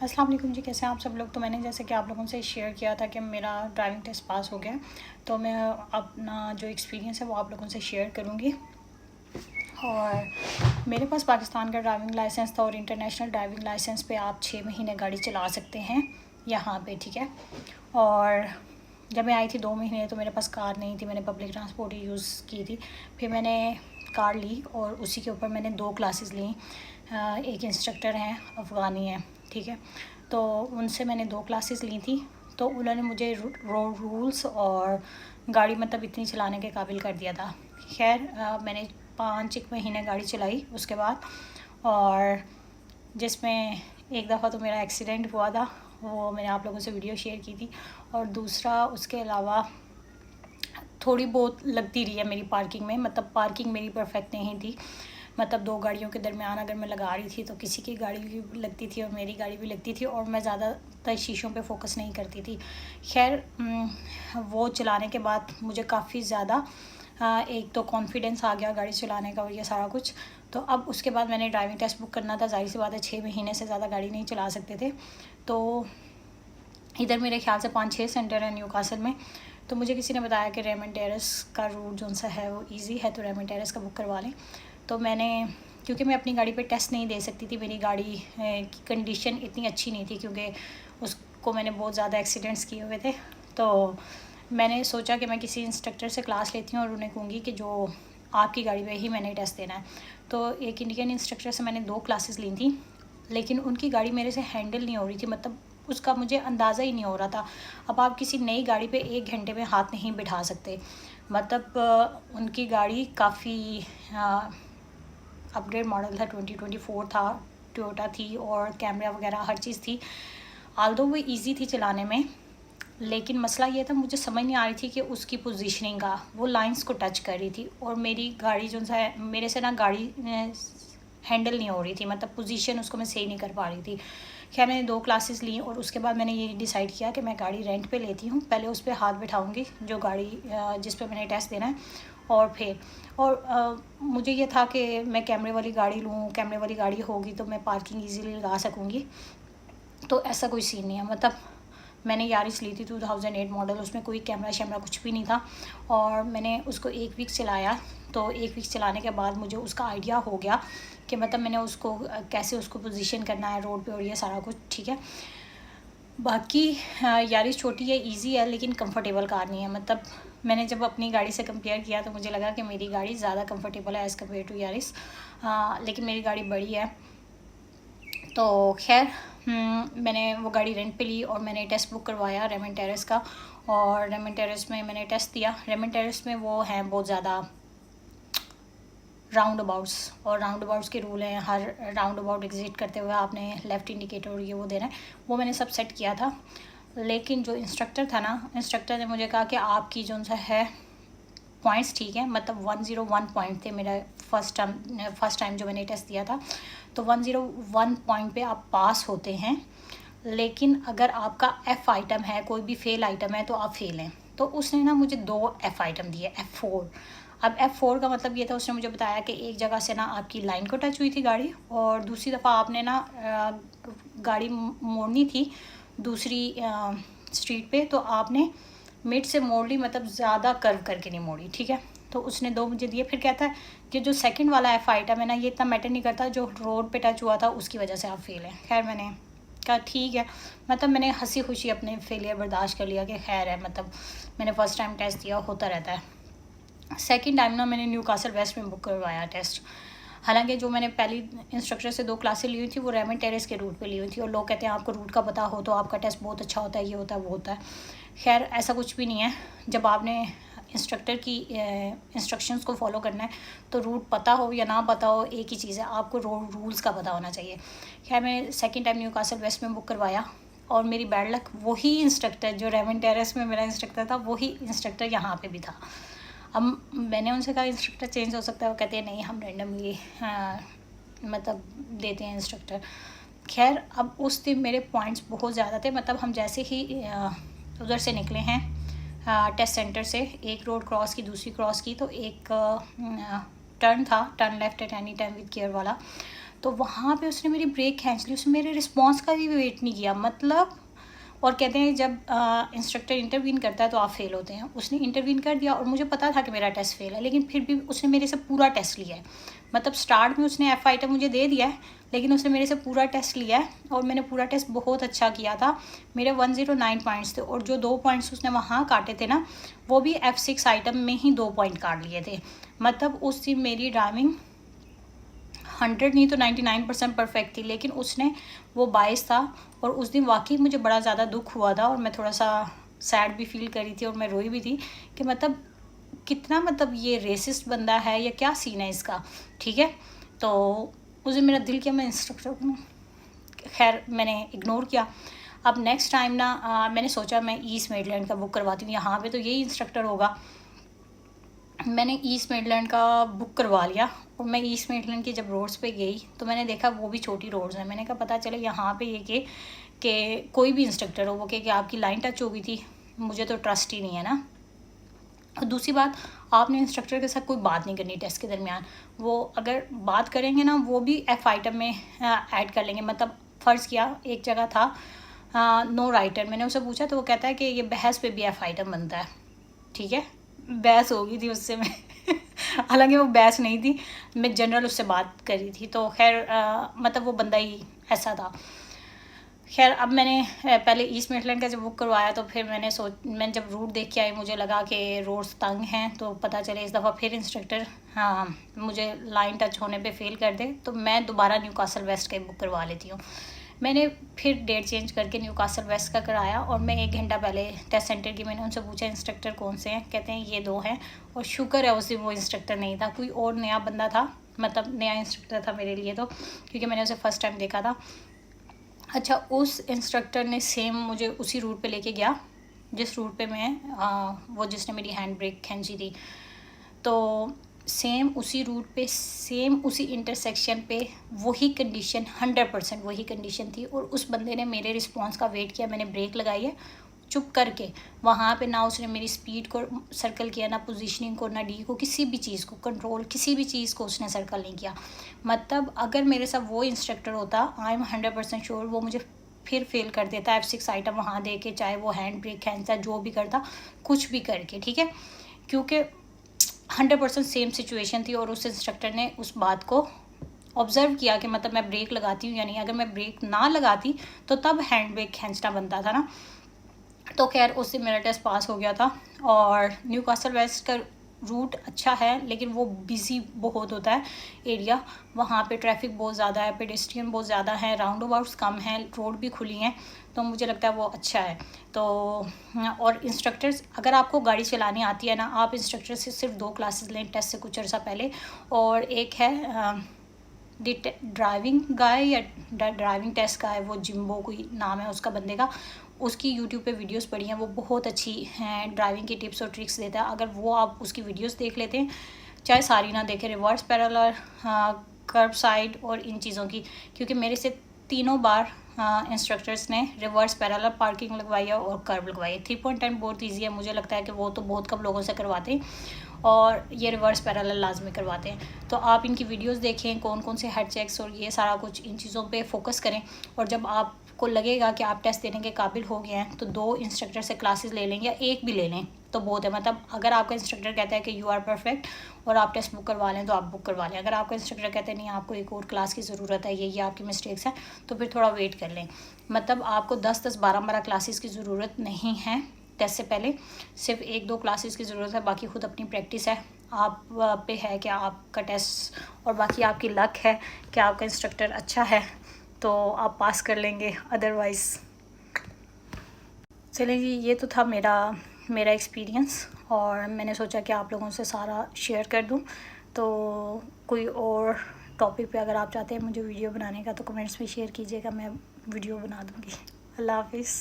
अस्सलाम वालेकुम जी, कैसे हैं आप सब लोग। तो मैंने जैसे कि आप लोगों से शेयर किया था कि मेरा ड्राइविंग टेस्ट पास हो गया, तो मैं अपना जो एक्सपीरियंस है वो आप लोगों से शेयर करूँगी। और मेरे पास पाकिस्तान का ड्राइविंग लाइसेंस था और इंटरनेशनल ड्राइविंग लाइसेंस पे आप 6 महीने गाड़ी चला सकते हैं यहाँ पे, ठीक है। और जब मैं आई थी 2 महीने तो मेरे पास कार नहीं थी, मैंने पब्लिक ट्रांसपोर्ट ही यूज़ की थी। फिर मैंने कार ली और उसी के ऊपर मैंने 2 क्लासेस ली। एक इंस्ट्रक्टर हैं, अफ़गानी हैं, ठीक है। तो उनसे मैंने 2 क्लासेस ली थी। तो उन्होंने मुझे रोड रूल्स और गाड़ी मतलब इतनी चलाने के काबिल कर दिया था। खैर मैंने 5 महीने गाड़ी चलाई उसके बाद, और जिसमें एक दफ़ा तो मेरा एक्सीडेंट हुआ था, वो मैंने आप लोगों से वीडियो शेयर की थी। और दूसरा उसके अलावा थोड़ी बहुत लगती रही है मेरी पार्किंग में, मतलब पार्किंग मेरी परफेक्ट नहीं थी। मतलब 2 गाड़ियों के दरमियान अगर मैं लगा रही थी तो किसी की गाड़ी भी लगती थी और मेरी गाड़ी भी लगती थी, और मैं ज़्यादातर शीशों पे फोकस नहीं करती थी। खैर वो चलाने के बाद मुझे काफ़ी ज़्यादा एक तो कॉन्फिडेंस आ गया गाड़ी चलाने का और ये सारा कुछ। तो अब उसके बाद मैंने ड्राइविंग टेस्ट बुक करना था, ज़ाहिर सी बात है 6 महीने से ज़्यादा गाड़ी नहीं चला सकते थे। तो इधर मेरे ख्याल से 5-6 सेंटर हैं न्यूकासल में। तो मुझे किसी ने बताया कि रेमंड टेरेस का रूट जो सा है वो इजी है, तो रेमंड टेरेस का बुक करवा लें। तो मैंने, क्योंकि मैं अपनी गाड़ी पे टेस्ट नहीं दे सकती थी, मेरी गाड़ी की कंडीशन इतनी अच्छी नहीं थी, क्योंकि उसको मैंने बहुत ज़्यादा एक्सीडेंट्स किए हुए थे। तो मैंने सोचा कि मैं किसी इंस्ट्रक्टर से क्लास लेती हूँ और उन्हें कहूँगी कि जो आपकी गाड़ी पे ही मैंने टेस्ट देना है। तो एक इंडियन इंस्ट्रक्टर से मैंने 2 क्लासेस ली थी, लेकिन उनकी गाड़ी मेरे से हैंडल नहीं हो रही थी, मतलब उसका मुझे अंदाज़ा ही नहीं हो रहा था। अब आप किसी नई गाड़ी पे 1 घंटे में हाथ नहीं बिठा सकते, मतलब उनकी गाड़ी काफ़ी अपग्रेड मॉडल था, 2024 था, टोयोटा थी और कैमरा वगैरह हर चीज़ थी। आल्दो वो इजी थी चलाने में, लेकिन मसला ये था मुझे समझ नहीं आ रही थी कि उसकी पोजीशनिंग का वो लाइंस को टच कर रही थी, और मेरी गाड़ी जो है मेरे से ना गाड़ी हैंडल नहीं हो रही थी, मतलब पोजीशन उसको मैं सही नहीं कर पा रही थी। खैर मैंने 2 क्लासेस ली और उसके बाद मैंने ये डिसाइड किया कि मैं गाड़ी रेंट पे लेती हूँ, पहले उस पर हाथ बिठाऊँगी जो गाड़ी जिस पे मैंने टेस्ट देना है, और फिर मुझे ये था कि मैं कैमरे वाली गाड़ी लूँ, कैमरे वाली गाड़ी होगी तो मैं पार्किंग ईज़िली लगा सकूँगी। तो ऐसा कोई सीन नहीं है, मतलब मैंने यारिस ली थी 2008 मॉडल, उसमें कोई कैमरा शैमरा कुछ भी नहीं था, और मैंने उसको 1 वीक चलाया। तो 1 वीक चलाने के बाद मुझे उसका आइडिया हो गया कि मतलब मैंने उसको कैसे उसको पोजीशन करना है रोड पे और ये सारा कुछ, ठीक है। बाकी यारिस छोटी है, इजी है, लेकिन कंफर्टेबल कार नहीं है। मतलब मैंने जब अपनी गाड़ी से कंपेयर किया तो मुझे लगा कि मेरी गाड़ी ज़्यादा कंफर्टेबल है एज़ कम्पेयर टू यारिस, लेकिन मेरी गाड़ी बड़ी है। तो खैर मैंने वो गाड़ी रेंट पे ली और मैंने टेस्ट बुक करवाया रेमंड टेरेस का, और रेमंड टेरेस में मैंने टेस्ट दिया। रेमंड टेरेस में वो हैं बहुत ज़्यादा राउंड अबाउट्स, और राउंड अबाउट्स के रूल हैं, हर राउंड अबाउट एग्जिट करते हुए आपने लेफ़्ट इंडिकेटर और ये वो देना है। वो मैंने सब सेट किया था, लेकिन जो इंस्ट्रक्टर था ना, इंस्ट्रक्टर ने मुझे कहा कि आपकी जो सा है पॉइंट्स ठीक है, मतलब 101 पॉइंट थे मेरा फर्स्ट टाइम जो मैंने टेस्ट दिया था। तो 101 पॉइंट पे आप पास होते हैं, लेकिन अगर आपका F आइटम है, कोई भी फेल आइटम है, तो आप फेल हैं। तो उसने ना मुझे 2 F आइटम दिए, F4। अब F4 का मतलब ये था, उसने मुझे बताया कि एक जगह से ना आपकी लाइन को टच हुई थी गाड़ी, और दूसरी दफ़ा आपने ना गाड़ी मोड़नी थी दूसरी स्ट्रीट पे, तो आपने मिड से मोड़ ली, मतलब ज़्यादा कर्व करके नहीं मोड़ी, ठीक है। तो उसने 2 मुझे दिए। फिर कहता है कि जो सेकंड वाला F आइटम है ना, ये इतना मैटर नहीं करता, जो रोड पे टच हुआ था उसकी वजह से आप फेल हैं। खैर मैंने कहा ठीक है, मतलब मैंने हंसी खुशी अपने फेलियर बर्दाश्त कर लिया कि खैर है, मतलब मैंने फ़र्स्ट टाइम टेस्ट दिया, होता रहता है। सेकंड टाइम ना मैंने न्यूकासल वेस्ट में बुक करवाया टेस्ट। हालांकि जो मैंने पहली इंस्ट्रक्टर से 2 क्लासें ली हुई थी वो रेमंड टेरेस के रूट पे ली हुई थी, और लोग कहते हैं आपको रूट का पता हो तो आपका टेस्ट बहुत अच्छा होता है, ये होता है वो होता है। खैर ऐसा कुछ भी नहीं है, जब आपने इंस्ट्रक्टर की इंस्ट्रक्शंस को फॉलो करना है तो रूट पता हो या ना पता हो एक ही चीज़ है, आपको रोड रूल्स का पता होना चाहिए। खैर मैंने सेकंड टाइम न्यूकासल वेस्ट में बुक करवाया, और मेरी बैड लक वही इंस्ट्रक्टर जो रेमंड टेरेस में मेरा इंस्ट्रक्टर था, वही इंस्ट्रक्टर यहाँ पे भी था। अब मैंने उनसे कहा इंस्ट्रक्टर चेंज हो सकता है, वो कहते हैं नहीं, हम रैंडमली मतलब देते हैं इंस्ट्रक्टर। खैर अब उस दिन मेरे पॉइंट्स बहुत ज़्यादा थे, मतलब हम जैसे ही उधर से निकले हैं टेस्ट सेंटर से, एक रोड क्रॉस की, दूसरी क्रॉस की, तो एक टर्न था, turn left at any time with care वाला। तो वहाँ पे उसने मेरी ब्रेक खींच ली, उसने मेरे रिस्पॉन्स का भी वेट नहीं किया मतलब। और कहते हैं जब इंस्ट्रक्टर इंटरवीन करता है तो आप फेल होते हैं, उसने इंटरवीन कर दिया और मुझे पता था कि मेरा टेस्ट फेल है, लेकिन फिर भी उसने मेरे से पूरा टेस्ट लिया है। मतलब स्टार्ट में उसने एफ आइटम मुझे दे दिया है, लेकिन उसने मेरे से पूरा टेस्ट लिया है और मैंने पूरा टेस्ट बहुत अच्छा किया था। मेरे 109 पॉइंट्स थे और जो 2 पॉइंट्स उसने वहाँ काटे थे ना, वो भी F6 आइटम में ही 2 पॉइंट काट लिए थे। मतलब उस दिन मेरी ड्राइविंग 100 नहीं तो 99% परफेक्ट थी, लेकिन उसने वो 22 था। और उस दिन वाकई मुझे बड़ा ज़्यादा दुख हुआ था और मैं थोड़ा सा सैड भी फील करी थी और मैं रोई भी थी कि मतलब कितना मतलब ये रेसिस्ट बंदा है या क्या सीन है इसका। ठीक है, तो उस दिन मेरा दिल किया मैं इंस्ट्रक्टर को, खैर मैंने इग्नोर किया। अब नेक्स्ट टाइम ना मैंने सोचा मैं ईस्ट मिडलैंड का बुक करवाती हूँ, यहाँ पे तो यही इंस्ट्रक्टर होगा। मैंने ईस्ट मिडलैंड का बुक करवा लिया और मैं ईस्ट मिडलैंड की जब रोड्स पे गई तो मैंने देखा वो भी छोटी रोड्स हैं। मैंने कहा पता चले यहाँ पे ये कि कोई भी इंस्ट्रक्टर हो वो कि आपकी लाइन टच हो गई थी, मुझे तो ट्रस्ट ही नहीं है ना। और दूसरी बात, आपने इंस्ट्रक्टर के साथ कोई बात नहीं करनी टेस्ट के दरमियान। वो अगर बात करेंगे ना वो भी एफ आइटम में ऐड कर लेंगे। मतलब फ़र्ज़ किया एक जगह था नो राइटर, मैंने उससे पूछा तो वो कहता है कि ये बहस पे भी एफ आइटम बनता है। ठीक है, बहस हो गई थी उससे मैं हालांकि वो बहस नहीं थी, मैं जनरल उससे बात करी थी। तो खैर मतलब वो बंदा ही ऐसा था। खैर अब मैंने पहले ईस्ट मिडलैंड का जब बुक करवाया तो फिर मैंने जब रूट देख के आई मुझे लगा कि रोड्स तंग हैं, तो पता चले इस दफ़ा फिर इंस्ट्रक्टर मुझे लाइन टच होने पे फेल कर दे, तो मैं दोबारा न्यूकासल वेस्ट का बुक करवा लेती हूँ। मैंने फिर डेट चेंज करके न्यूकासल वेस्ट का कराया और मैं 1 घंटा पहले टेस्ट सेंटर की मैंने उनसे पूछा इंस्ट्रक्टर कौन से हैं, कहते हैं ये 2 हैं। और शुक्र है उस दिन वो इंस्ट्रक्टर नहीं था, कोई और नया बंदा था, मतलब नया इंस्ट्रक्टर था मेरे लिए तो, क्योंकि मैंने उसे फ़र्स्ट टाइम देखा था। अच्छा, उस इंस्ट्रक्टर ने सेम मुझे उसी रूट पे लेके गया जिस रूट पे मैं वो जिसने मेरी हैंड ब्रेक खींची थी, तो सेम उसी रूट पे सेम उसी इंटरसेक्शन पे वही कंडीशन 100% वही कंडीशन थी। और उस बंदे ने मेरे रिस्पांस का वेट किया, मैंने ब्रेक लगाई है चुप करके वहाँ पे, ना उसने मेरी स्पीड को सर्कल किया, ना पोजीशनिंग को, ना डी को, किसी भी चीज़ को कंट्रोल, किसी भी चीज़ को उसने सर्कल नहीं किया। मतलब अगर मेरे साथ वो इंस्ट्रक्टर होता, आई एम 100% श्योर वो मुझे फिर फेल कर देता F6 आइटम वहाँ दे के, चाहे वो हैंड ब्रेक खींचता, जो भी करता, कुछ भी करके। ठीक है, क्योंकि 100% सेम सिचुएशन थी और उस इंस्ट्रक्टर ने उस बात को ऑब्ज़र्व किया कि मतलब मैं ब्रेक लगाती हूँ या नहीं। अगर मैं ब्रेक ना लगाती तो तब हैंड ब्रेक खींचना बनता था ना। तो खैर उससे मेरा टेस्ट पास हो गया था। और न्यूकासल वेस्ट का रूट अच्छा है, लेकिन वो बिज़ी बहुत होता है एरिया, वहाँ पे ट्रैफिक बहुत ज़्यादा है, पेडेस्ट्रियन बहुत ज़्यादा है, राउंड अबाउट्स कम हैं, रोड भी खुली हैं, तो मुझे लगता है वो अच्छा है। तो और इंस्ट्रक्टर्स, अगर आपको गाड़ी चलानी आती है ना, आप इंस्ट्रक्टर से सिर्फ 2 क्लासेस लें टेस्ट से कुछ अर्सा पहले। और एक है ड्राइविंग गाय या ड्राइविंग टेस्ट का है, वो जिम्बो कोई नाम है उसका बंदे का, उसकी यूट्यूब पे वीडियोस पड़ी हैं, वो बहुत अच्छी हैं, ड्राइविंग की टिप्स और ट्रिक्स देता है। अगर वो आप उसकी वीडियोस देख लेते हैं, चाहे सारी ना देखें, रिवर्स पैरेलल, कर्ब साइड और इन चीज़ों की, क्योंकि मेरे से 3 बार इंस्ट्रक्टर्स ने रिवर्स पैरेलल पार्किंग लगवाई है और कर्ब लगवाई है। 3.10 बहुत ईजी है, मुझे लगता है कि वो तो बहुत कम लोगों से करवाते हैं, और ये रिवर्स पैरेलल लाजमी करवाते हैं। तो आप इनकी वीडियोस देखें, कौन कौन से हेड चेक्स और ये सारा कुछ, इन चीज़ों पे फोकस करें। और जब आपको लगेगा कि आप टेस्ट देने के काबिल हो गए हैं तो 2 इंस्ट्रक्टर से क्लासेस ले लें या एक भी ले लें तो बहुत है। मतलब अगर आपका इंस्ट्रक्टर कहता है कि यू आर परफेक्ट और आप टेस्ट बुक करवा लें तो आप बुक करवा लें। अगर आपका इंस्ट्रक्टर कहता है नहीं आपको एक और क्लास की ज़रूरत है, ये आपकी मिस्टेक्स हैं, तो फिर थोड़ा वेट कर लें। मतलब आपको 10-10, 12-12 क्लासेस की ज़रूरत नहीं है टेस्ट से पहले, सिर्फ 1-2 क्लासेस की ज़रूरत है, बाकी खुद अपनी प्रैक्टिस है आप पे है कि आपका टेस्ट, और बाकी आपकी लक है कि आपका इंस्ट्रक्टर अच्छा है तो आप पास कर लेंगे, अदरवाइज़। चलिए जी, ये तो था मेरा एक्सपीरियंस और मैंने सोचा कि आप लोगों से सारा शेयर कर दूं। तो कोई और टॉपिक पे अगर आप चाहते हैं मुझे वीडियो बनाने का तो कमेंट्स में शेयर कीजिएगा, मैं वीडियो बना दूँगी। अल्लाह हाफिज़।